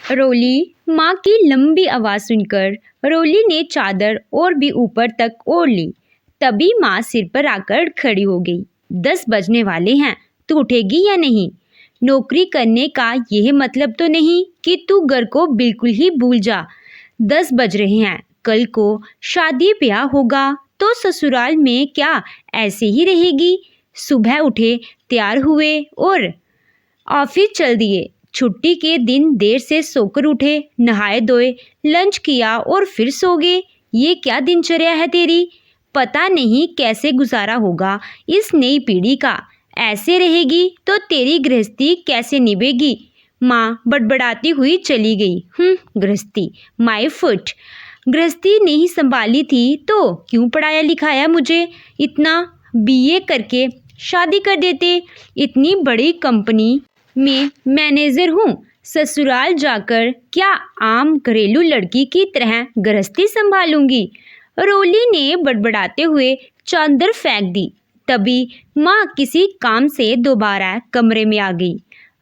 रोली। माँ की लंबी आवाज़ सुनकर रोली ने चादर और भी ऊपर तक ओढ़ ली। तभी माँ सिर पर आकर खड़ी हो गई। 10 बजने वाले हैं, तू उठेगी या नहीं? नौकरी करने का यह मतलब तो नहीं कि तू घर को बिल्कुल ही भूल जा। 10 बज रहे हैं, कल को शादी ब्याह होगा तो ससुराल में क्या ऐसे ही रहेगी? सुबह उठे, तैयार हुए और ऑफिस चल दिए। छुट्टी के दिन देर से सोकर उठे, नहाए धोए, लंच किया और फिर सो गए। ये क्या दिनचर्या है तेरी? पता नहीं कैसे गुजारा होगा इस नई पीढ़ी का। ऐसे रहेगी तो तेरी गृहस्थी कैसे निभेगी? माँ बड़बड़ाती हुई चली गई। गृहस्थी, माय फुट। गृहस्थी नहीं संभाली थी तो क्यों पढ़ाया लिखाया मुझे? इतना बीए करके शादी कर देते। इतनी बड़ी कंपनी में मैनेजर हूँ। ससुराल जाकर क्या आम घरेलू लड़की की तरह गृहस्थी संभालूंगी? रोली ने बड़बड़ाते हुए चादर फेंक दी। तभी माँ किसी काम से दोबारा कमरे में आ गई।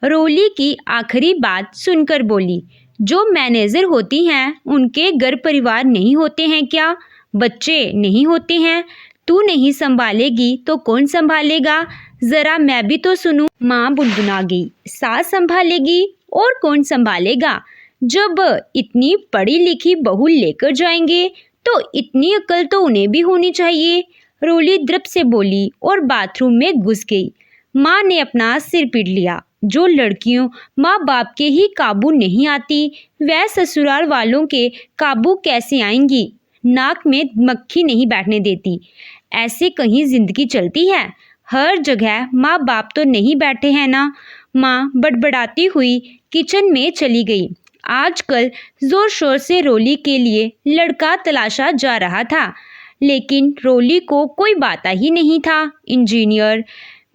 रोली की आखिरी बात सुनकर बोली, जो मैनेजर होती हैं उनके घर परिवार नहीं होते हैं क्या? बच्चे नहीं होते हैं? तू नहीं संभालेगी तो कौन संभालेगा? जरा मैं भी तो सुनूं। माँ बुनबुना गई, सास संभालेगी और कौन संभालेगा? जब इतनी पढ़ी लिखी बहू लेकर जाएंगे तो इतनी अकल तो उन्हें भी होनी चाहिए। रोली द्रप से बोली और बाथरूम में घुस गई। माँ ने अपना सिर पीट लिया। जो लड़कियों माँ बाप के ही काबू नहीं आती, वह ससुराल वालों के काबू कैसे आएंगी? नाक में मक्खी नहीं बैठने देती। ऐसे कहीं जिंदगी चलती है? हर जगह माँ बाप तो नहीं बैठे हैं ना। माँ बड़बड़ाती हुई किचन में चली गई। आजकल जोर शोर से रोली के लिए लड़का तलाशा जा रहा था, लेकिन रोली को कोई बात ही नहीं था। इंजीनियर,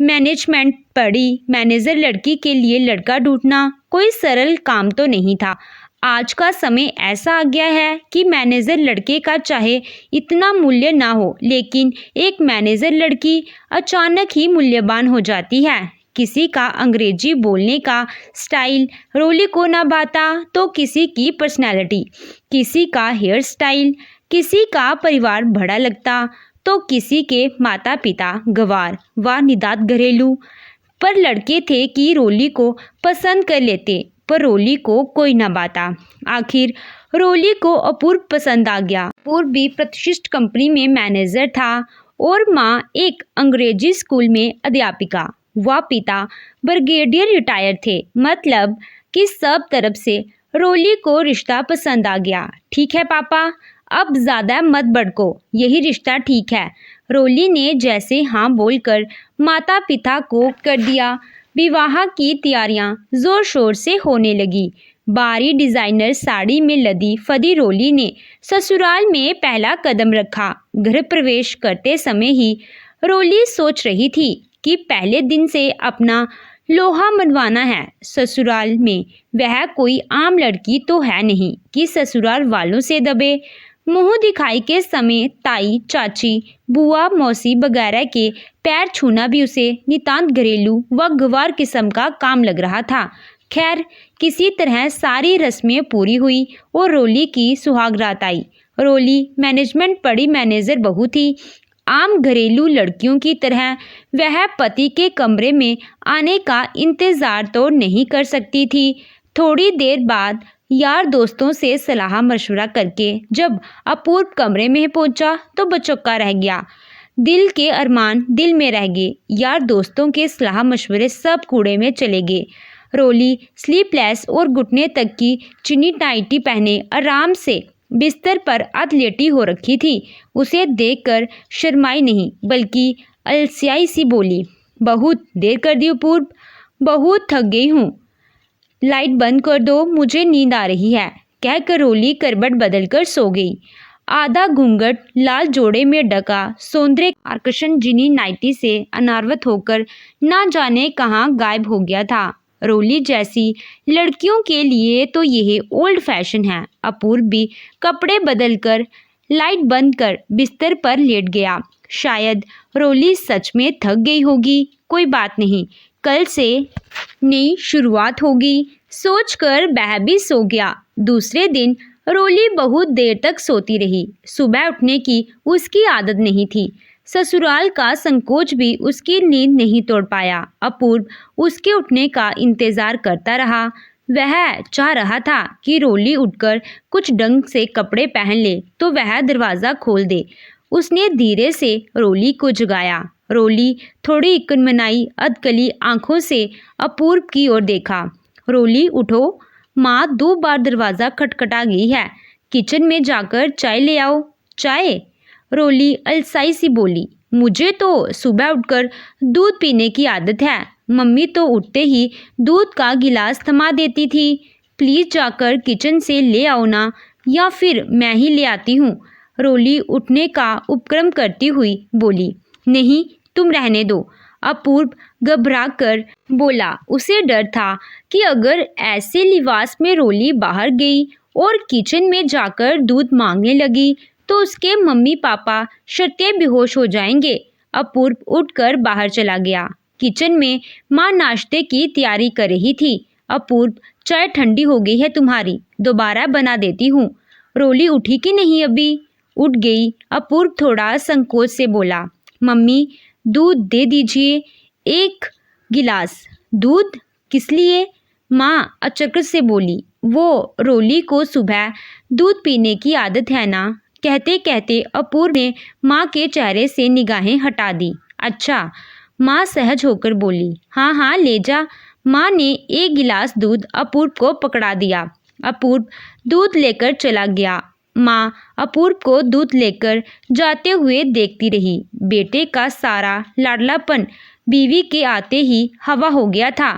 मैनेजमेंट पढ़ी, मैनेजर लड़की के लिए लड़का ढूंढना कोई सरल काम तो नहीं था। आज का समय ऐसा आ गया है कि मैनेजर लड़के का चाहे इतना मूल्य ना हो, लेकिन एक मैनेजर लड़की अचानक ही मूल्यवान हो जाती है। किसी का अंग्रेजी बोलने का स्टाइल रोली को ना भाता तो किसी की पर्सनैलिटी, किसी का हेयर स्टाइल, किसी का परिवार बड़ा लगता तो किसी के माता पिता गंवार व निदात घरेलू। पर लड़के थे कि रोली को पसंद कर लेते, पर रोली को कोई ना बाता। आखिर रोली को अपूर्व पसंद आ गया। अपूर्व भी प्रतिष्ठित कंपनी में मैनेजर था और माँ एक अंग्रेजी स्कूल में अध्यापिका व पिता ब्रिगेडियर रिटायर थे। मतलब कि सब तरफ से रोली को रिश्ता पसंद आ गया। ठीक है पापा, अब ज़्यादा मत भड़को, यही रिश्ता ठीक है। रोली ने जैसे हाँ बोलकर माता पिता को कर दिया। विवाह की तैयारियां जोर शोर से होने लगी। बारी डिजाइनर साड़ी में लदी फदी रोली ने ससुराल में पहला कदम रखा। गृह प्रवेश करते समय ही रोली सोच रही थी कि पहले दिन से अपना लोहा मनवाना है। ससुराल में वह कोई आम लड़की तो है नहीं कि ससुराल वालों से दबे। मुंह दिखाई के समय ताई, चाची, बुआ, मौसी वगैरह के पैर छूना भी उसे नितांत घरेलू व गंवार किस्म का काम लग रहा था। खैर, किसी तरह सारी रस्में पूरी हुई और रोली की सुहागरात आई। रोली मैनेजमेंट पढ़ी मैनेजर बहू थी। आम घरेलू लड़कियों की तरह वह पति के कमरे में आने का इंतजार तो नहीं कर सकती थी। थोड़ी देर बाद यार दोस्तों से सलाह मशवरा करके जब अपूर्व कमरे में पहुंचा तो बचौका रह गया। दिल के अरमान दिल में रह गए। यार दोस्तों के सलाह मशवरे सब कूड़े में चले गए। रोली स्लीपलेस और घुटने तक की चुनी नाइटी पहने आराम से बिस्तर पर अध लेटी हो रखी थी। उसे देखकर शर्माई नहीं बल्कि अलसियाई सी बोली, बहुत देर कर दी अपूर्व, बहुत थक गई हूँ, लाइट बंद कर दो, मुझे नींद आ रही है। कहकर रोली करवट बदलकर सो गई। आधा घूंघट लाल जोड़े में ढका सौंदर्य आकर्षण जिनी नाइटी से अनावृत होकर ना जाने कहाँ गायब हो गया था। रोली जैसी लड़कियों के लिए तो यह ओल्ड फैशन है। अपूर्व भी कपड़े बदलकर लाइट बंद कर बिस्तर पर लेट गया। शायद रोली सच में थक गई होगी। कोई बात नहीं, कल से नई शुरुआत होगी। सोचकर वह भी सो गया। दूसरे दिन रोली बहुत देर तक सोती रही। सुबह उठने की उसकी आदत नहीं थी। ससुराल का संकोच भी उसकी नींद नहीं तोड़ पाया। अपूर्व उसके उठने का इंतजार करता रहा। वह चाह रहा था कि रोली उठकर कुछ ढंग से कपड़े पहन ले तो वह दरवाज़ा खोल दे। उसने धीरे से रोली को जगाया। रोली थोड़ी इकनमनाई अधकली आंखों से अपूर्व की ओर देखा। रोली उठो, माँ 2 बार दरवाज़ा खटखटा गई है। किचन में जाकर चाय ले आओ। चाय? रोली अलसाई सी बोली। मुझे तो सुबह उठकर दूध पीने की आदत है। मम्मी तो उठते ही दूध का गिलास थमा देती थी। प्लीज़ जाकर किचन से ले आओ ना, या फिर मैं ही ले आती हूँ। रोली उठने का उपक्रम करती हुई बोली। नहीं, तुम रहने दो। अपूर्व घबरा कर बोला। उसे डर था कि अगर ऐसे लिबास में रोली बाहर गई और किचन में जाकर दूध मांगने लगी तो उसके मम्मी पापा शर्ते बेहोश हो जाएंगे। अपूर्व उठकर बाहर चला गया। किचन में माँ नाश्ते की तैयारी कर रही थी। अपूर्व, चाय ठंडी हो गई है तुम्हारी, दोबारा बना देती हूँ। रोली उठी कि नहीं अभी? उठ गई। अपूर्व थोड़ा संकोच से बोला। मम्मी, दूध दे दीजिए, 1 गिलास। दूध? किस लिए? माँ अचरज से बोली। वो रोली को सुबह दूध पीने की आदत है ना। कहते कहते अपूर्व ने माँ के चेहरे से निगाहें हटा दी। अच्छा, माँ सहज होकर बोली। हाँ हाँ, ले जा। माँ ने 1 गिलास दूध अपूर्व को पकड़ा दिया। अपूर्व दूध लेकर चला गया। माँ अपूर्व को दूध लेकर जाते हुए देखती रही। बेटे का सारा लाडलापन बीवी के आते ही हवा हो गया था,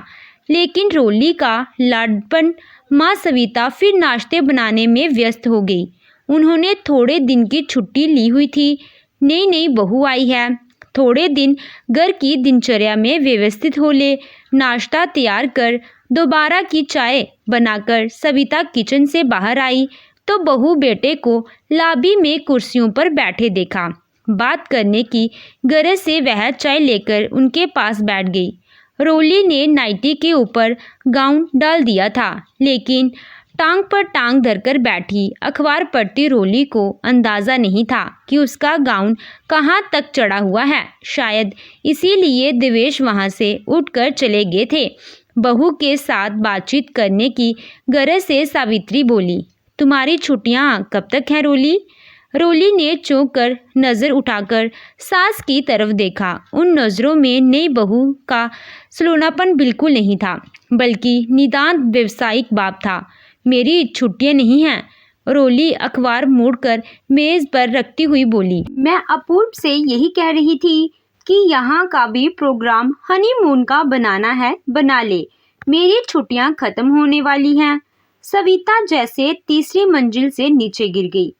लेकिन रोली का लाडपन माँ सविता फिर नाश्ते बनाने में व्यस्त हो गई। उन्होंने थोड़े दिन की छुट्टी ली हुई थी। नई नई बहू आई है, थोड़े दिन घर की दिनचर्या में व्यवस्थित हो ले। नाश्ता तैयार कर दोबारा की चाय बनाकर सविता किचन से बाहर आई तो बहू बेटे को लॉबी में कुर्सियों पर बैठे देखा। बात करने की गरज से वह चाय लेकर उनके पास बैठ गई। रोली ने नाइटी के ऊपर गाउन डाल दिया था, लेकिन टांग पर टांग धरकर बैठी अखबार पढ़ती रोली को अंदाज़ा नहीं था कि उसका गाउन कहाँ तक चढ़ा हुआ है। शायद इसीलिए देवेश वहाँ से उठकर चले गए थे। बहू के साथ बातचीत करने की गरज से सावित्री बोली। तुम्हारी छुट्टियाँ कब तक हैं रोली? रोली ने चौंक कर नज़र उठाकर सास की तरफ देखा। उन नज़रों में नई बहू का सलोनापन बिल्कुल नहीं था, बल्कि निदान व्यवसायिक भाव था। मेरी छुट्टियां नहीं हैं। रोली अखबार मोड़कर मेज़ पर रखती हुई बोली। मैं अपूर्व से यही कह रही थी कि यहाँ का भी प्रोग्राम हनीमून का बनाना है, बना ले। मेरी छुट्टियां खत्म होने वाली हैं। सविता जैसे तीसरी मंजिल से नीचे गिर गई।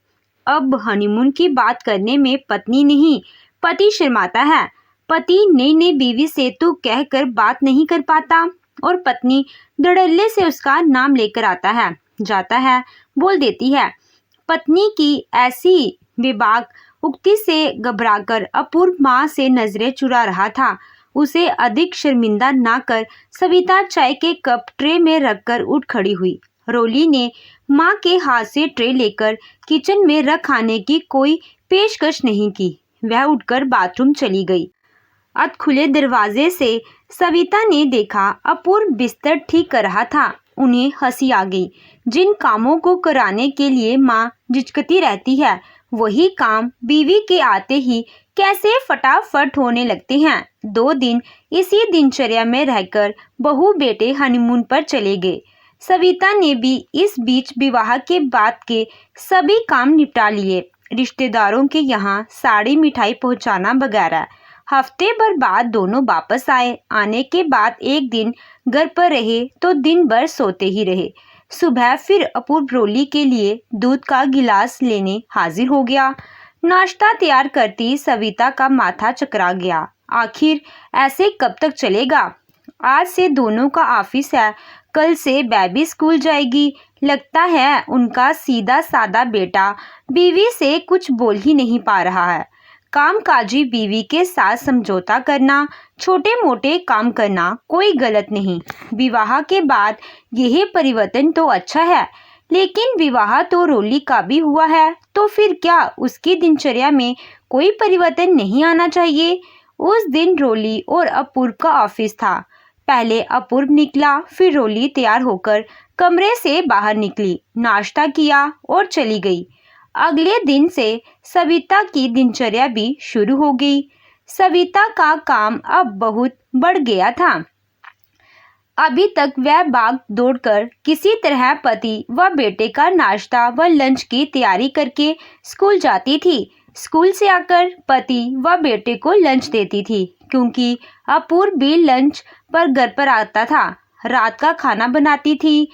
अब हनीमून की बात करने में पत्नी नहीं, पति शर्माता है। पति नई नई बीवी से तो कहकर बात नहीं कर पाता और पत्नी धड़ल्ले से उसका नाम लेकर आता है, जाता है, बोल देती है। पत्नी की ऐसी बेबाक उक्ति से घबराकर अपूर्व माँ से नजरें चुरा रहा था। उसे अधिक शर्मिंदा ना कर सविता चाय के कप ट्रे में रखकर उठ खड़ी हुई। रोली ने माँ के हाथ से ट्रे लेकर किचन में रख आने की कोई पेशकश नहीं की। वह उठकर बाथरूम चली गई। अध खुले दरवाजे से सविता ने देखा अपूर्व बिस्तर ठीक कर रहा था। उन्हें हंसी आ गई। जिन कामों को कराने के लिए माँ झिझकती रहती है, वही काम बीवी के आते ही कैसे फटाफट होने लगते हैं। 2 दिन इसी दिनचर्या में रहकर बहू बेटे हनीमून पर चले गए। सविता ने भी इस बीच विवाह के बाद के सभी काम निपटा लिए। रिश्तेदारों के यहाँ साड़ी मिठाई पहुँचाना वगैरह। हफ्ते भर बाद दोनों वापस आए। आने के बाद एक दिन घर पर रहे तो दिन भर सोते ही रहे। सुबह फिर अपूर्व रोली के लिए दूध का गिलास लेने हाजिर हो गया। नाश्ता तैयार करती सविता का माथा चकरा गया। आखिर ऐसे कब तक चलेगा? आज से दोनों का ऑफिस है, कल से बेबी स्कूल जाएगी। लगता है उनका सीधा सादा बेटा बीवी से कुछ बोल ही नहीं पा रहा है। कामकाजी बीवी के साथ समझौता करना, छोटे मोटे काम करना कोई गलत नहीं। विवाह के बाद यह परिवर्तन तो अच्छा है, लेकिन विवाह तो रोली का भी हुआ है, तो फिर क्या उसकी दिनचर्या में कोई परिवर्तन नहीं आना चाहिए? उस दिन रोली और अपूर्व का ऑफिस था। पहले अपूर्व निकला, फिर रोली तैयार होकर कमरे से बाहर निकली, नाश्ता किया और चली गई। अगले दिन से सविता की दिनचर्या भी शुरू हो गई। सविता का काम अब बहुत बढ़ गया था। अभी तक वह भाग दौड़कर किसी तरह पति व बेटे का नाश्ता व लंच की तैयारी करके स्कूल जाती थी। स्कूल से आकर पति व बेटे को लंच देती थी, क्योंकि अपूर्व भी लंच पर घर पर आता था। रात का खाना बनाती थी।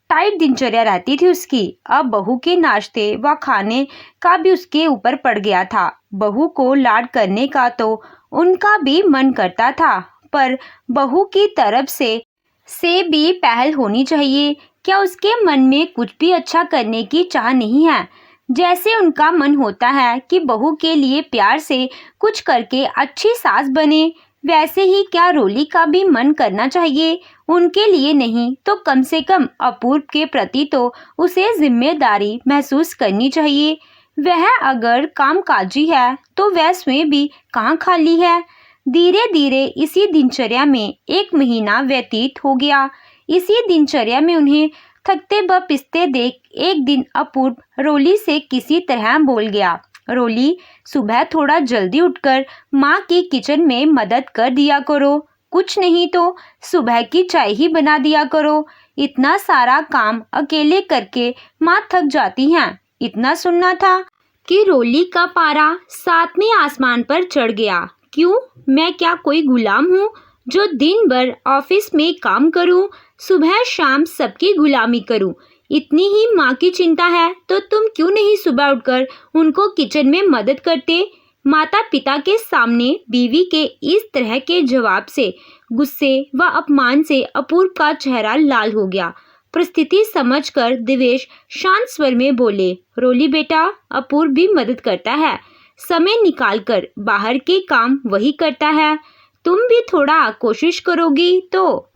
टाइट दिनचर्या रहती थी उसकी। अब बहू के नाश्ते व खाने का भी उसके ऊपर पड़ गया था। बहू को लाड करने का तो उनका भी मन करता था, पर बहू की तरफ से भी पहल होनी चाहिए। क्या उसके मन में कुछ भी अच्छा करने की चाह नहीं है? जैसे उनका मन होता है कि बहू के लिए प्यार से कुछ करके अच्छी सास बने, वैसे ही क्या रोली का भी मन करना चाहिए? उनके लिए नहीं तो कम से कम अपूर्व के प्रति तो उसे जिम्मेदारी महसूस करनी चाहिए। वह अगर कामकाजी है तो वह स्वयं भी कहाँ खाली है। धीरे धीरे इसी दिनचर्या में 1 महीना व्यतीत हो गया। इसी दिनचर्या में उन्हें थकते व पिसते देख एक दिन अपूर्व रोली से किसी तरह बोल गया, रोली, सुबह थोड़ा जल्दी उठकर माँ की किचन में मदद कर दिया करो। कुछ नहीं तो सुबह की चाय ही बना दिया करो। इतना सारा काम अकेले करके माँ थक जाती हैं। इतना सुनना था कि रोली का पारा 7वें आसमान पर चढ़ गया। क्यों? मैं क्या कोई गुलाम हूँ जो दिन भर ऑफिस में काम करूँ, सुबह शाम सबकी गुलामी करूँ? इतनी ही माँ की चिंता है तो तुम क्यों नहीं सुबह उठकर उनको किचन में मदद करते? माता पिता के सामने बीवी के इस तरह के जवाब से गुस्से व अपमान से अपूर्व का चेहरा लाल हो गया। परिस्थिति समझकर दिवेश शांत स्वर में बोले, रोली बेटा, अपूर्व भी मदद करता है, समय निकालकर बाहर के काम वही करता है। तुम भी थोड़ा कोशिश करोगी तो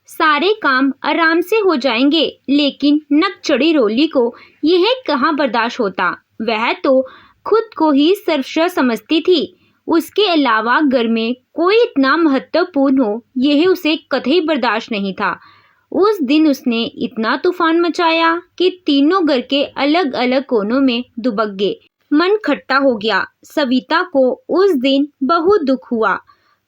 सारे काम आराम से हो जाएंगे। लेकिन नक चढ़ी रोली को यह कहाँ बर्दाश्त होता। वह तो खुद को ही सर्वश्रेष्ठ समझती थी। उसके अलावा घर में कोई इतना महत्वपूर्ण हो, यह उसे कतई बर्दाश्त नहीं था। उस दिन उसने इतना तूफान मचाया कि तीनों घर के अलग अलग कोनों में दुबक गए। मन खट्टा हो गया। सविता को उस दिन बहुत दुख हुआ।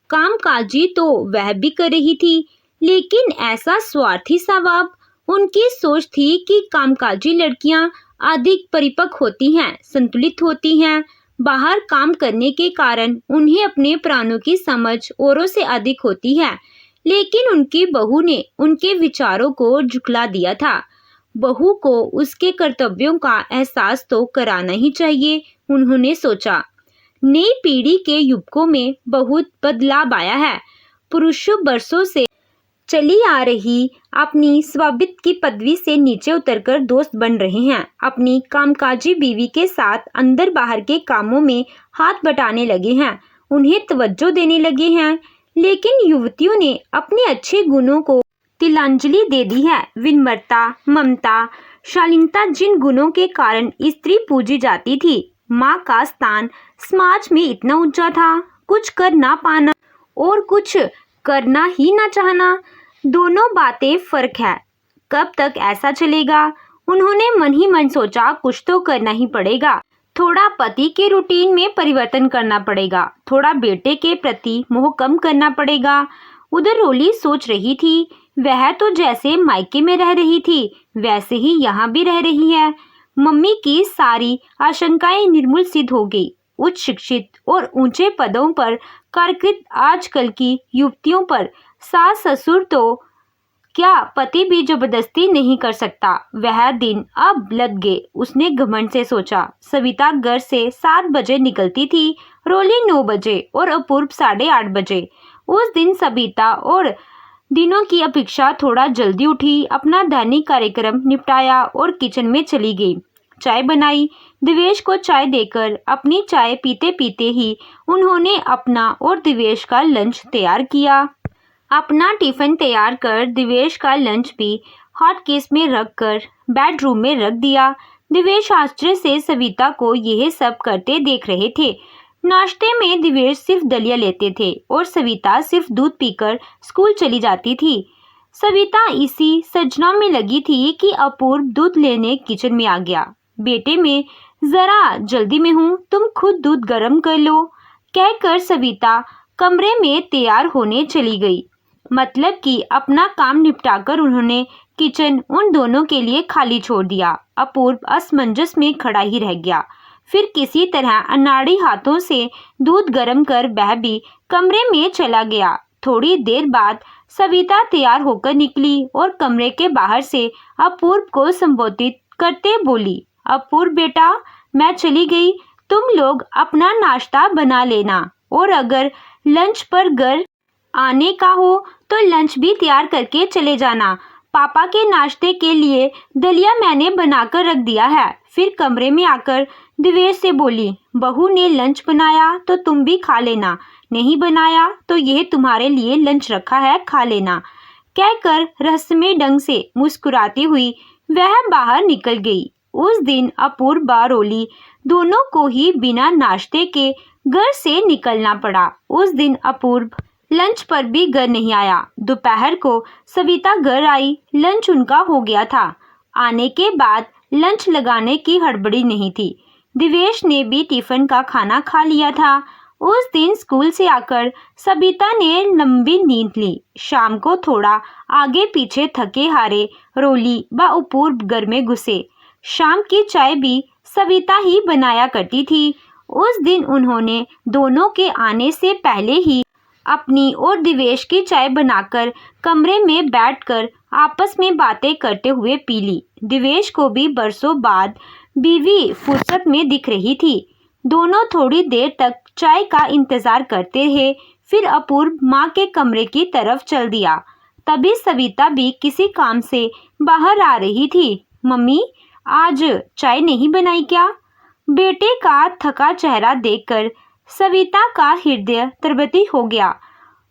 कामकाजी तो वह भी कर रही थी, लेकिन ऐसा स्वार्थी स्वभाव। उनकी सोच थी कि कामकाजी लड़कियां अधिक परिपक्व होती हैं, संतुलित होती हैं। बाहर काम करने के कारण उन्हें अपने प्राणों की समझ औरों से अधिक होती है। लेकिन उनकी बहू ने उनके विचारों को झुठला दिया था। बहू को उसके कर्तव्यों का एहसास तो कराना ही चाहिए। उन्होंने सोचा, नई पीढ़ी के युवकों में बहुत बदलाव आया है। पुरुषों वर्षों से चली आ रही अपनी स्वाभित की पदवी से नीचे उतरकर दोस्त बन रहे हैं। अपनी कामकाजी बीवी के साथ अंदर बाहर के कामों में हाथ बटाने लगे हैं, उन्हें तवज्जो देने लगे हैं। लेकिन युवतियों ने अपने अच्छे गुणों को तिलांजलि दे दी है। विनम्रता, ममता, शालीनता, जिन गुणों के कारण स्त्री पूजी जाती थी। माँ का स्थान समाज में इतना ऊंचा था। कुछ कर ना पाना और कुछ करना ही ना चाहना, दोनों बातें फर्क है। कब तक ऐसा चलेगा? उन्होंने मन ही मन सोचा, कुछ तो करना ही पड़ेगा। थोड़ा पति के रूटीन में परिवर्तन करना पड़ेगा, थोड़ा बेटे के प्रति मोह कम करना पड़ेगा। उधर रोली सोच रही थी, वह तो जैसे मायके में रह रही थी वैसे ही यहाँ भी रह रही है। मम्मी की सारी आशंकाएं निर्मूल सिद्ध हो गई। उच्च शिक्षित और ऊंचे पदों पर कार्यरत आजकल की युवतियों पर सास ससुर तो क्या पति भी जबरदस्ती नहीं कर सकता। वह दिन अब लद गए। उसने घमंड से सोचा। सविता घर से 7 बजे निकलती थी, रोली 9 बजे और अपूर्व 8:30 बजे। उस दिन सविता और दिनों की अपेक्षा थोड़ा जल्दी उठी, अपना दैनिक कार्यक्रम निपटाया और किचन में चली गई। चाय बनाई। दिवेश को चाय देकर अपनी चाय पीते पीते ही उन्होंने अपना और दिवेश का लंच तैयार किया। अपना टिफिन तैयार कर दिवेश का लंच भी हॉट केस में रखकर बेडरूम में रख दिया। दिवेश आश्चर्य से सविता को यह सब करते देख रहे थे। नाश्ते में दिवेश सिर्फ दलिया लेते थे और सविता सिर्फ दूध पीकर स्कूल चली जाती थी। सविता इसी सजना में लगी थी कि अपूर्व दूध लेने किचन में आ गया। बेटे मैं जरा जल्दी में हूँ, तुम खुद दूध गर्म कर लो, कहकर सविता कमरे में तैयार होने चली गई। मतलब कि अपना काम निपटाकर उन्होंने किचन उन दोनों के लिए खाली छोड़ दिया। अपूर्व असमंजस में खड़ा ही रह गया। फिर किसी तरह अनाड़ी हाथों से दूध गर्म कर वह भी कमरे में चला गया। थोड़ी देर बाद सविता तैयार होकर निकली और कमरे के बाहर से अपूर्व को संबोधित करते बोली, अपूर्व बेटा मैं चली गई, तुम लोग अपना नाश्ता बना लेना और अगर लंच पर घर आने का हो तो लंच भी तैयार करके चले जाना। पापा के नाश्ते के लिए दलिया मैंने बनाकर रख दिया है। फिर कमरे में आकर दिवेश से बोली, बहू ने लंच बनाया तो तुम भी खा लेना, नहीं बनाया तो यह तुम्हारे लिए लंच रखा है, खा लेना, कहकर रहस्यमय ढंग से मुस्कुराती हुई वह बाहर निकल गई। उस दिन अपूर्व बारोली दोनों को ही बिना नाश्ते के घर से निकलना पड़ा। उस दिन अपूर्व लंच पर भी घर नहीं आया। दोपहर को सविता घर आई, लंच उनका हो गया था। आने के बाद लंच लगाने की हड़बड़ी नहीं थी। दिवेश ने भी टिफिन का खाना खा लिया था। उस दिन स्कूल से आकर सविता ने लंबी नींद ली। शाम को थोड़ा आगे पीछे थके हारे रोली व अपूर्व घर में घुसे। शाम की चाय भी सविता ही बनाया करती थी। उस दिन उन्होंने दोनों के आने से पहले ही अपनी और दिवेश की चाय बनाकर कमरे में बैठकर आपस में बातें करते हुए पी ली। दिवेश को भी बरसों बाद बीवी फुर्सत में दिख रही थी। दोनों थोड़ी देर तक चाय का इंतजार करते रहे। फिर अपूर्व माँ के कमरे की तरफ चल दिया। तभी सविता भी किसी काम से बाहर आ रही थी। मम्मी आज चाय नहीं बनाई क्या? बेटे का थका चेहरा देखकर सविता का हृदय तरबती हो गया।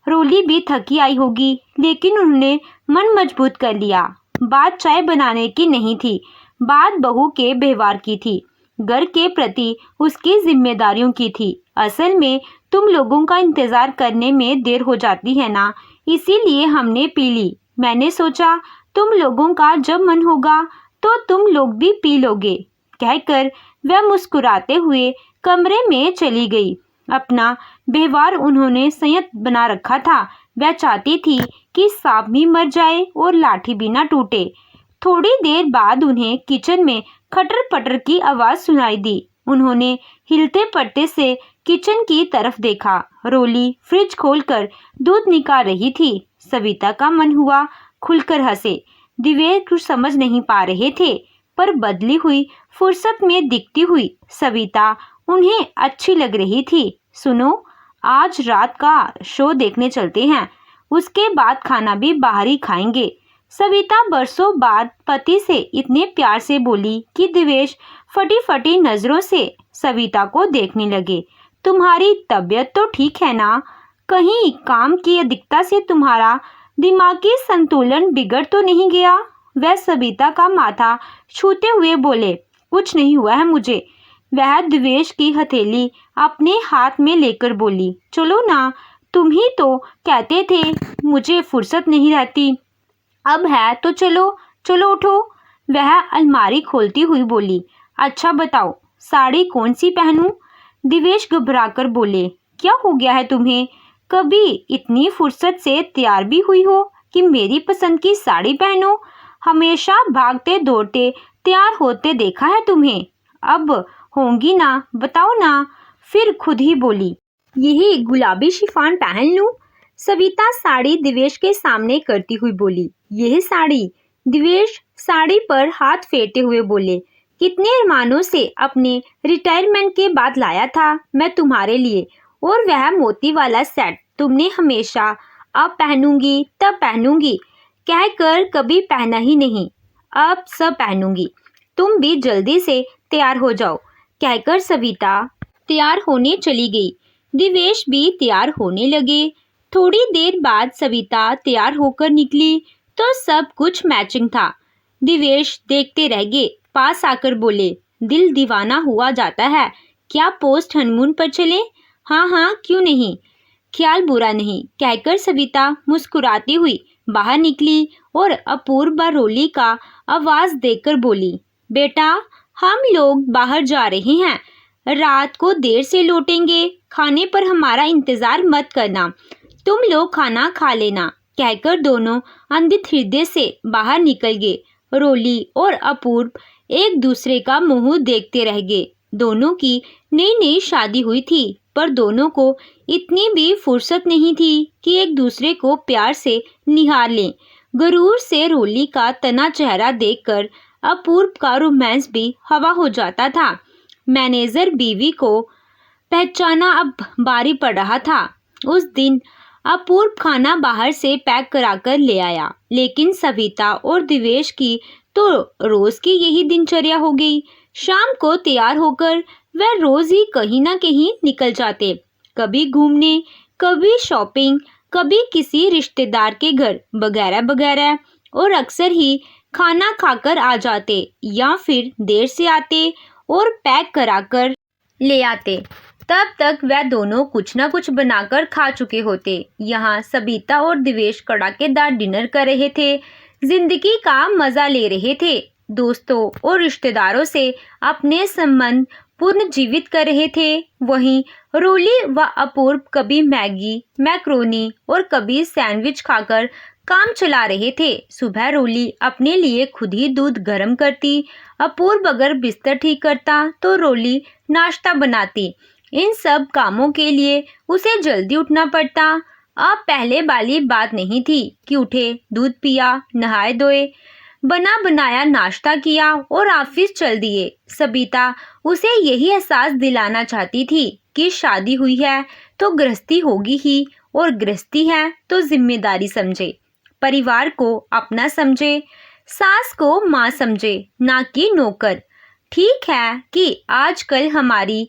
रोली भी थकी आई होगी, लेकिन उन्होंने मन मजबूत कर लिया। बात चाय बनाने की नहीं थी, बात बहू के व्यवहार की थी, घर के प्रति उसकी जिम्मेदारियों की थी। असल में तुम लोगों का इंतजार करने में देर हो जाती है ना, इसीलिए हमने पी ली। मैंने सोचा तुम लोगों का जब मन होगा तो तुम लोग भी पी लोगे, कहकर वह मुस्कुराते हुए कमरे में चली गई। अपना व्यवहार उन्होंने संयत बना रखा था। वह चाहती थी कि सांप भी मर जाए और लाठी भी ना टूटे। थोड़ी देर बाद उन्हें किचन में खटर पटर की आवाज सुनाई दी। उन्होंने हिलते पड़ते से किचन की तरफ देखा। रोली फ्रिज खोलकर दूध निकाल रही थी। सविता का मन हुआ खुलकर हंसे। दिवेश कुछ समझ नहीं पा रहे थे, पर बदली हुई फुर्सत में दिखती हुई सविता उन्हें अच्छी लग रही थी। सुनो, आज रात का शो देखने चलते हैं, उसके बाद खाना भी बाहर ही खाएंगे। सविता बरसों बाद पति से इतने प्यार से बोली कि दिवेश फटी फटी नजरों से सविता को देखने लगे। तुम्हारी तबीयत तो ठीक है ना? कहीं काम की अधिकता से तुम्हारा दिमागी संतुलन बिगड़ तो नहीं गया? वह सविता का माथा छूते हुए बोले, कुछ नहीं हुआ है मुझे। वह दिवेश की हथेली अपने हाथ में लेकर बोली, चलो ना, तुम ही तो कहते थे मुझे फुर्सत नहीं रहती, अब है तो चलो, चलो उठो। वह अलमारी खोलती हुई बोली, अच्छा बताओ साड़ी कौन सी पहनूं? दिवेश घबराकर बोले, क्या हो गया है तुम्हें? कभी इतनी फुर्सत से तैयार भी हुई हो कि मेरी पसंद की साड़ी पहनो? हमेशा भागते दौड़ते तैयार होते देखा है तुम्हें, अब होंगी ना, बताओ ना। फिर खुद ही बोली, यही गुलाबी शिफॉन पहन लूं? सविता साड़ी दिवेश के सामने करती हुई बोली, यह साड़ी? दिवेश साड़ी पर हाथ फेरते हुए बोले, कितने अरमानों से अपने रिटायरमेंट के बाद लाया था मैं तुम्हारे लिए, और वह मोती वाला सेट तुमने हमेशा अब पहनूंगी तब पहनूंगी कहकर कभी पहना ही नहीं, अब सब पहनूंगी। तुम भी जल्दी से तैयार हो जाओ, कहकर सविता तैयार होने चली गई। दिवेश भी तैयार होने लगे। थोड़ी देर बाद सविता तैयार होकर निकली तो सब कुछ मैचिंग था। दिवेश देखते रह गए। पास आकर बोले, दिल दीवाना हुआ जाता है, क्या पोस्ट हनीमून पर चले? हाँ हाँ, क्यों नहीं, ख्याल बुरा नहीं, कहकर सविता मुस्कुराती हुई बाहर निकली और अपूर्व रोली का आवाज देकर बोली, बेटा हम लोग बाहर जा रहे हैं, रात को देर से लौटेंगे, खाने पर हमारा इंतजार मत करना, तुम लोग खाना खा लेना, कहकर दोनों अंधित हृदय से बाहर निकल गए। रोली और अपूर्व एक दूसरे का मुंह देखते रह गए। दोनों की नई नई शादी हुई थी, पर दोनों को इतनी भी फुर्सत नहीं थी कि एक दूसरे को प्यार से निहार लें। गुरूर से रोली का तना चेहरा देखकर अपूर्व का रोमांस भी हवा हो जाता था। मैनेजर बीवी को पहचाना अब बारी पड़ रहा था। उस दिन अपूर्व खाना बाहर से पैक कराकर ले आया, लेकिन सविता और दिवेश की तो रोज की यही दिनचर्या हो गई। शाम को तैयार होकर वह रोज ही कहीं ना कहीं निकल जाते, कभी घूमने, कभी शॉपिंग, कभी किसी रिश्तेदार के घर वगैरह वगैरह, और अक्सर ही खाना खाकर आ जाते या फिर देर से आते और पैक कराकर ले आते। तब तक वह दोनों कुछ ना कुछ बनाकर खा चुके होते। यहाँ सविता और दिवेश कड़ाकेदार डिनर कर रहे थे, जिंदगी का मजा ले रहे थे, दोस्तों और रिश्तेदारों से अपने संबंध पुनर्जीवित कर रहे थे। वहीं रोली व अपूर्व कभी मैगी, मैक्रोनी और कभी सैंडविच खाकर काम चला रहे थे। सुबह रोली अपने लिए खुद ही दूध गर्म करती, अपूर्व अगर बिस्तर ठीक करता तो रोली नाश्ता बनाती। इन सब कामों के लिए उसे जल्दी उठना पड़ता। अब पहले वाली बात नहीं थी कि उठे, दूध पिया, नहाए धोए, बना बनाया नाश्ता किया और ऑफिस चल दिए। सविता उसे यही एहसास दिलाना चाहती थी कि शादी हुई है तो गृहस्थी होगी ही, और गृहस्थी है तो जिम्मेदारी समझे, परिवार को अपना समझे, सास को माँ समझे, ना कि नौकर। ठीक है कि आजकल हमारी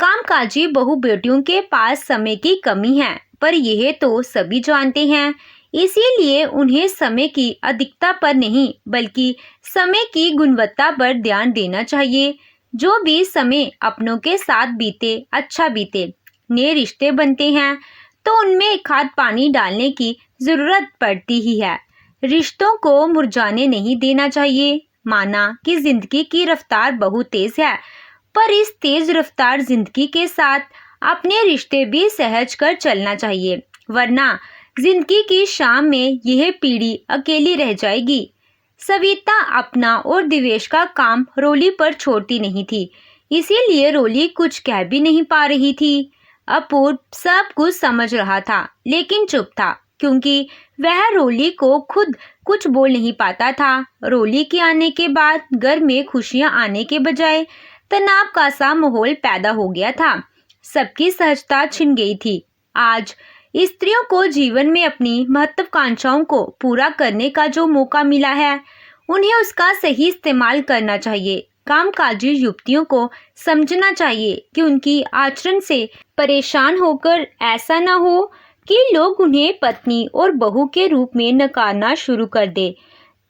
कामकाजी बहू बेटियों के पास समय की कमी है, पर यह तो सभी जानते हैं, इसीलिए उन्हें समय की अधिकता पर नहीं बल्कि समय की गुणवत्ता पर ध्यान देना चाहिए। जो भी समय अपनों के साथ बीते अच्छा बीते। नए रिश्ते बनते हैं तो उनमें खाद पानी डालने की जरूरत पड़ती ही है, रिश्तों को मुरझाने नहीं देना चाहिए। माना कि जिंदगी की रफ्तार बहुत तेज है, पर इस तेज रफ्तार जिंदगी के साथ अपने रिश्ते भी सहज कर चलना चाहिए, वरना जिंदगी की शाम में यह पीढ़ी अकेली रह जाएगी। सविता अपना और दिवेश का काम रोली पर छोड़ती नहीं थी, इसीलिए रोली कुछ कह भी नहीं पा रही थी। अपूर्व सब कुछ समझ रहा था, लेकिन चुप था, क्योंकि वह रोली को खुद कुछ बोल नहीं पाता था। रोली के आने के बाद घर में खुशियां आने के बजाय तनाव का सा माहौल पैदा हो गया था। सबकी सहजता छिन गई थी। आज स्त्रियों को जीवन में अपनी महत्वाकांक्षाओं को पूरा करने का जो मौका मिला है, उन्हें उसका सही इस्तेमाल करना चाहिए। कामकाजी युवतियों को समझना चाहिए कि उनकी आचरण से परेशान होकर ऐसा ना हो कि लोग उन्हें पत्नी और बहू के रूप में नकारना शुरू कर दे।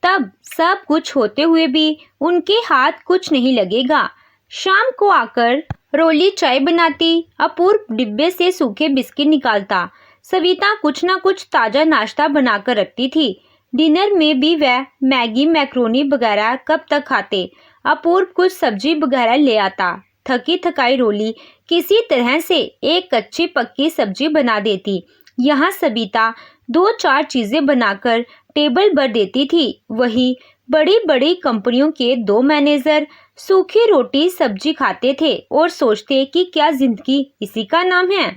तब सब कुछ होते हुए भी उनके हाथ कुछ नहीं लगेगा। शाम को आकर रोली चाय बनाती, अपूर्व डिब्बे से सूखे बिस्किट निकालता, सविता कुछ ना कुछ ताज़ा नाश्ता बनाकर रखती थी। डिनर में भी वह मैगी मैक्रोनी वगैरह कब तक खाते। अपूर्व कुछ सब्जी वगैरह ले आता। थकी थकाई रोली किसी तरह से एक कच्ची पक्की सब्जी बना देती। यहाँ सविता 2-4 चीज़ें बनाकर टेबल पर देती थी। वही बड़ी बड़ी कंपनियों के 2 मैनेजर सूखी रोटी सब्जी खाते थे और सोचते कि क्या जिंदगी इसी का नाम है।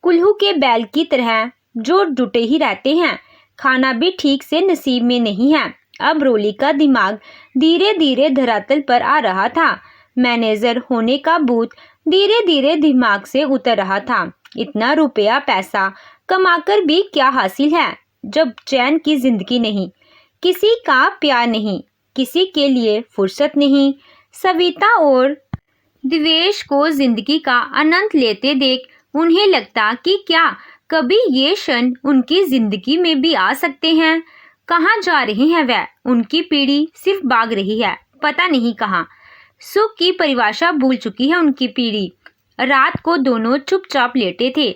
कुल्लू के बैल की तरह जो जुटे ही रहते हैं, खाना भी ठीक से नसीब में नहीं है। अब रोली का दिमाग धीरे धीरे धरातल पर आ रहा था। मैनेजर होने का भूत धीरे धीरे दिमाग से उतर रहा था। इतना रुपया पैसा कमाकर भी क्या हासिल है, जब चैन की जिंदगी नहीं, किसी का प्यार नहीं, किसी के लिए फुर्सत नहीं। सविता और दिवेश को जिंदगी का आनंद लेते देख उन्हें लगता कि क्या कभी ये क्षण उनकी जिंदगी में भी आ सकते हैं। कहाँ जा रही है वह? उनकी पीढ़ी सिर्फ भाग रही है, पता नहीं कहाँ। सुख की परिभाषा भूल चुकी है उनकी पीढ़ी। रात को दोनों चुपचाप लेटे थे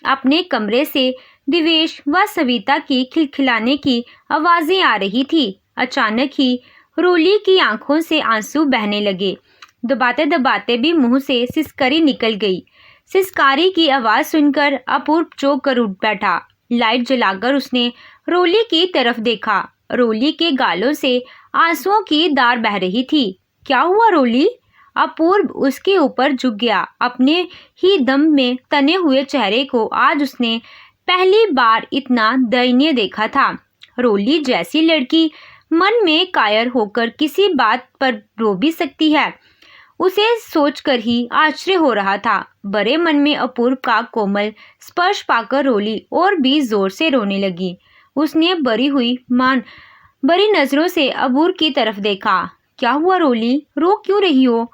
अपने कमरे से। दिवेश व सविता की खिलखिलाने की आवाजें आ रही थी। अचानक ही रोली की आंखों से आंसू बहने लगे। दबाते दबाते भी मुंह से सिसकरी निकल गई। सिसकारी की आवाज सुनकर अपूर्व चौंक कर उठ बैठा। लाइट जलाकर उसने रोली की तरफ देखा। रोली के गालों से आंसुओं की धार बह रही थी। क्या हुआ रोली? अपूर्व उसके ऊपर झुक गया। अपने ही दम में तने हुए चेहरे को आज उसने पहली बार इतना दयनीय देखा था। रोली जैसी लड़की मन में कायर होकर किसी बात पर रो भी सकती है, उसे सोचकर ही आश्चर्य हो रहा था। बड़े मन में अपूर्व का कोमल स्पर्श पाकर रोली और भी जोर से रोने लगी। उसने बड़ी नजरों से अपूर्व की तरफ देखा। क्या हुआ रोली, रो क्यों रही हो?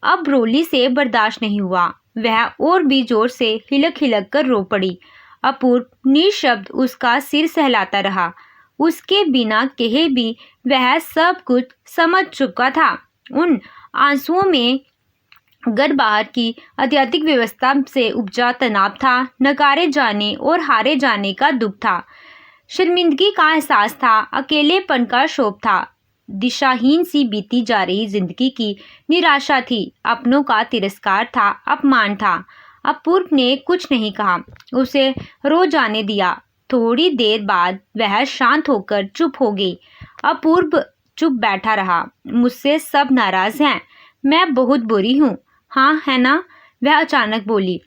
अब रोली से बर्दाश्त नहीं हुआ। वह और भी जोर से हिलक हिलक कर रो पड़ी। अपूर्व निशब्द उसका सिर सहलाता रहा। उसके बिना कहे भी वह सब कुछ समझ चुका था। उन आंसुओं में घर बाहर की अत्यधिक व्यवस्था से उपजा तनाव था, नकारे जाने और हारे जाने का दुख था, शर्मिंदगी का एहसास था, अकेलेपन का क्षोभ था, दिशाहीन सी बीती जा रही जिंदगी की निराशा थी, अपनों का तिरस्कार था, अपमान था। अपूर्व ने कुछ नहीं कहा, उसे रो जाने दिया। थोड़ी देर बाद वह शांत होकर चुप हो गई। अपूर्व चुप बैठा रहा। मुझसे सब नाराज हैं, मैं बहुत बुरी हूँ, हाँ है ना? वह अचानक बोली।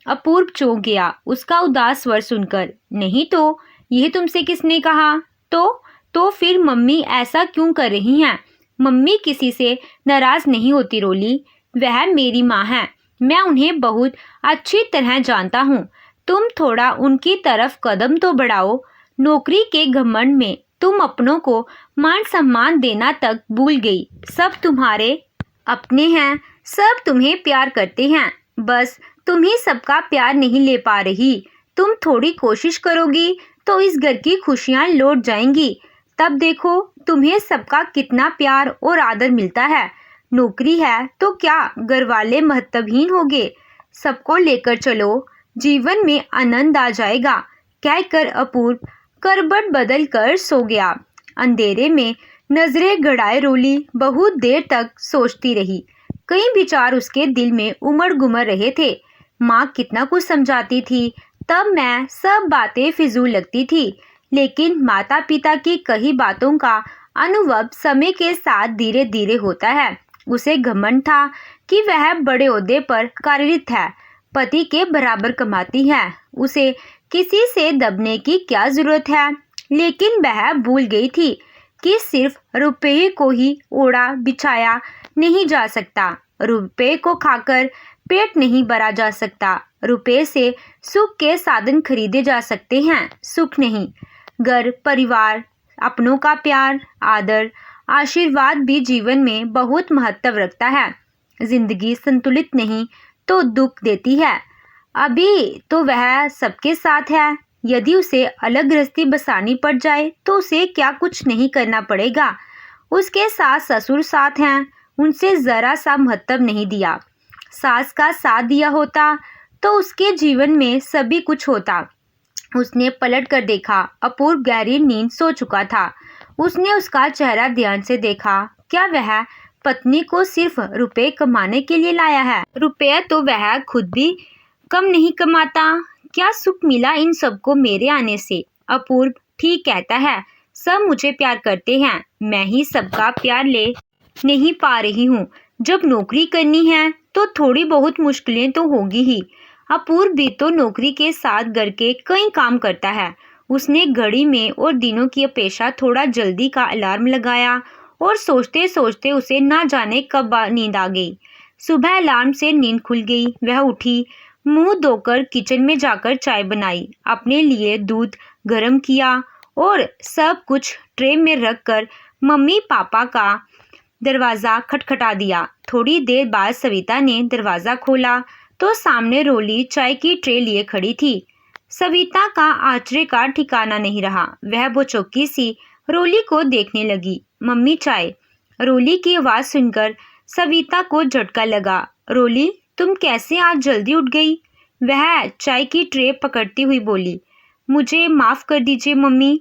अपूर्व चौंक गया उसका उदास स्वर सुनकर। नहीं तो, यह तुमसे किसने कहा? तो फिर मम्मी ऐसा क्यों कर रही हैं? मम्मी किसी से नाराज नहीं होती रोली, वह मेरी माँ है, मैं उन्हें बहुत अच्छी तरह जानता हूँ। तुम थोड़ा उनकी तरफ कदम तो बढ़ाओ। नौकरी के घमंड में तुम अपनों को मान सम्मान देना तक भूल गई। सब तुम्हारे अपने हैं, सब तुम्हें प्यार करते हैं, बस तुम ही सबका प्यार नहीं ले पा रही। तुम थोड़ी कोशिश करोगी तो इस घर की खुशियाँ लौट जाएंगी। तब देखो तुम्हें सबका कितना प्यार और आदर मिलता है। नौकरी है तो क्या घर वाले महत्वहीन हो गए? सबको लेकर चलो, जीवन में आनंद आ जाएगा, कहकर अपूर्व करबट बदल कर सो गया। अंधेरे में नजरें गड़ाए रोली बहुत देर तक सोचती रही। कई विचार उसके दिल में उमड़ गुमड़ रहे थे। माँ कितना कुछ समझाती थी, तब मैं सब बातें फिजूल लगती थी, लेकिन माता पिता की कई बातों का अनुभव समय के साथ धीरे धीरे होता है। उसे घमंड था कि वह बड़े ओहदे पर कार्यरत है, पति के बराबर कमाती है, उसे किसी से दबने की क्या जरूरत है। लेकिन वह भूल गई थी कि सिर्फ रुपये को ही ओढ़ा बिछाया नहीं जा सकता, रुपये को खाकर पेट नहीं भरा जा सकता। रुपये से सुख के साधन खरीदे जा सकते हैं, सुख नहीं। घर, परिवार, अपनों का प्यार, आदर, आशीर्वाद भी जीवन में बहुत महत्व रखता है। जिंदगी संतुलित नहीं तो दुख देती है। अभी तो वह सबके साथ है, यदि उसे अलग गृहस्थी बसानी पड़ जाए तो उसे क्या कुछ नहीं करना पड़ेगा। उसके सास ससुर साथ हैं, उनसे जरा सा महत्व नहीं दिया। सास का साथ दिया होता तो उसके जीवन में सभी कुछ होता। उसने पलट कर देखा, अपूर्व गहरी नींद सो चुका था। उसने उसका चेहरा ध्यान से देखा। क्या वह पत्नी को सिर्फ रुपए कमाने के लिए लाया है? रुपया तो वह खुद भी कम नहीं कमाता। क्या सुख मिला इन सबको मेरे आने से? अपूर्व ठीक कहता है, सब मुझे प्यार करते हैं, मैं ही सबका प्यार ले नहीं पा रही हूँ। जब नौकरी करनी है तो थोड़ी बहुत मुश्किलें तो होगी ही। अपूर्व भी तो नौकरी के साथ घर के कई काम करता है। उसने घड़ी में और दिनों की अपेक्षा थोड़ा जल्दी का अलार्म लगाया और सोचते सोचते उसे ना जाने कब नींद आ गई। सुबह अलार्म से नींद खुल गई। वह उठी, मुंह धोकर किचन में जाकर चाय बनाई, अपने लिए दूध गर्म किया और सब कुछ ट्रे में रखकर मम्मी पापा का दरवाज़ा खटखटा दिया। थोड़ी देर बाद सविता ने दरवाज़ा खोला तो सामने रोली चाय की ट्रे लिए खड़ी थी। सविता का आश्चर्य का ठिकाना नहीं रहा। वह बेचौकी सी रोली को देखने लगी। मम्मी चाय। रोली की आवाज़ सुनकर सविता को झटका लगा। रोली, तुम कैसे आज जल्दी उठ गई? वह चाय की ट्रे पकड़ती हुई बोली। मुझे माफ़ कर दीजिए मम्मी,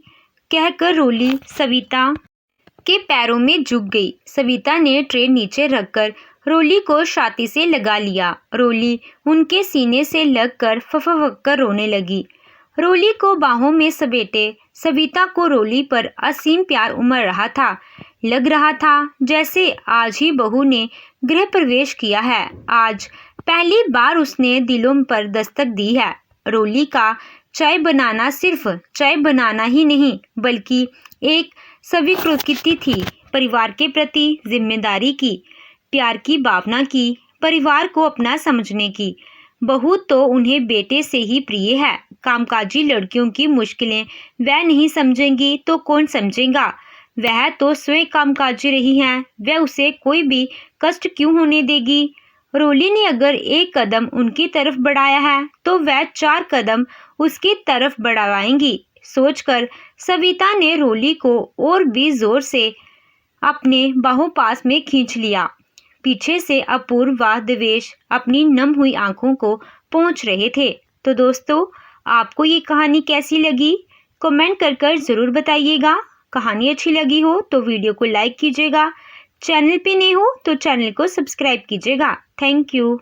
कहकर रोली सविता के पैरों में झुक गई। सविता ने ट्रे नीचे रखकर रोली को छाती से लगा लिया। रोली उनके सीने से लगकर फफक रोने लगी। रोली को बाहों में समेटे सविता को रोली पर असीम प्यार उमड़ रहा था। लग रहा था जैसे आज ही बहू ने गृह प्रवेश किया है। आज पहली बार उसने दिलों पर दस्तक दी है। रोली का चाय बनाना सिर्फ चाय बनाना ही नहीं बल्कि एक स्वीकृति थी, परिवार के प्रति जिम्मेदारी की, प्यार की भावना की, परिवार को अपना समझने की। बहू तो उन्हें बेटे से ही प्रिय है। कामकाजी लड़कियों की मुश्किलें वह नहीं समझेंगी तो कौन समझेगा? वह तो स्वयं कामकाजी रही हैं, वह उसे कोई भी कष्ट क्यों होने देगी? रोली ने अगर एक कदम उनकी तरफ बढ़ाया है तो वह 4 कदम उसकी तरफ बढ़ाएंगी। सोचकर सविता ने रोली को और भी जोर से अपने बाहों पास में खींच लिया। पीछे से अपूर्व व देवेश अपनी नम हुई आंखों को पोंछ रहे थे। तो दोस्तों, आपको ये कहानी कैसी लगी? कमेंट कर ज़रूर बताइएगा। कहानी अच्छी लगी हो तो वीडियो को लाइक कीजिएगा। चैनल पे नए हो तो चैनल को सब्सक्राइब कीजिएगा। Thank you.